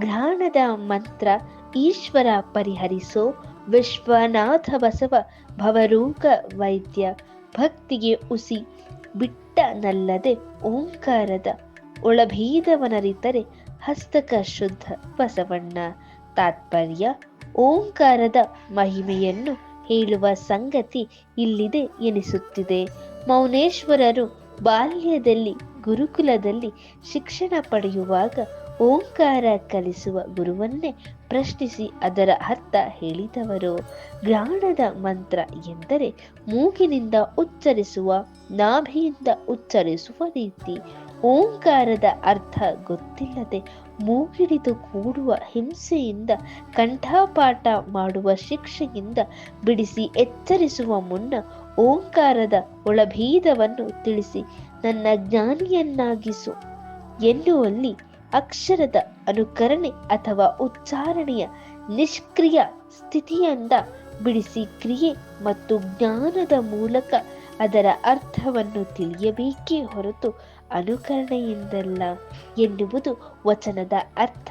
ಘ್ರಾಣದ ಮಂತ್ರ ಈಶ್ವರ ಪರಿಹರಿಸೋ ವಿಶ್ವನಾಥ ಬಸವ ಭವರೋಗ ವೈದ್ಯ. ಭಕ್ತಿಗೆ ಉಸಿ ಬಿಟ್ಟನಲ್ಲದೆ ಓಂಕಾರದ ಒಳಭೇದವನರಿತರೆ ಹಸ್ತಕ ಶುದ್ಧ ಬಸವಣ್ಣ. ತಾತ್ಪರ್ಯ: ಓಂಕಾರದ ಮಹಿಮೆಯನ್ನು ಹೇಳುವ ಸಂಗತಿ ಇಲ್ಲಿದೆ ಎನಿಸುತ್ತಿದೆ. ಮೌನೇಶ್ವರರು ಬಾಲ್ಯದಲ್ಲಿ ಗುರುಕುಲದಲ್ಲಿ ಶಿಕ್ಷಣ ಪಡೆಯುವಾಗ ಓಂಕಾರ ಕಲಿಸುವ ಗುರುವನ್ನೇ ಪ್ರಶ್ನಿಸಿ ಅದರ ಅರ್ಥ ಹೇಳಿದವರು. ಘ್ರಾಣದ ಮಂತ್ರ ಎಂದರೆ ಮೂಗಿನಿಂದ ಉಚ್ಚರಿಸುವ, ನಾಭಿಯಿಂದ ಉಚ್ಚರಿಸುವ ರೀತಿ. ಓಂಕಾರದ ಅರ್ಥ ಗೊತ್ತಿಲ್ಲದೆ ಮೂಗಿಡಿದು ಕೂಡುವ ಹಿಂಸೆಯಿಂದ, ಕಂಠಪಾಠ ಮಾಡುವ ಶಿಕ್ಷೆಯಿಂದ ಬಿಡಿಸಿ ಎಚ್ಚರಿಸುವ ಮುನ್ನ ಓಂಕಾರದ ಒಳಭೇದವನ್ನು ತಿಳಿಸಿ ನನ್ನ ಜ್ಞಾನಿಯನ್ನಾಗಿಸು ಎನ್ನುವಲ್ಲಿ ಅಕ್ಷರದ ಅನುಕರಣೆ ಅಥವಾ ಉಚ್ಚಾರಣೆಯ ನಿಷ್ಕ್ರಿಯ ಸ್ಥಿತಿಯಿಂದ ಬಿಡಿಸಿ ಕ್ರಿಯೆ ಮತ್ತು ಜ್ಞಾನದ ಮೂಲಕ ಅದರ ಅರ್ಥವನ್ನು ತಿಳಿಯಬೇಕೇ ಹೊರತು ಅನುಕರಣೆಯಿಂದಲ್ಲ ಎನ್ನುವುದು ವಚನದ ಅರ್ಥ.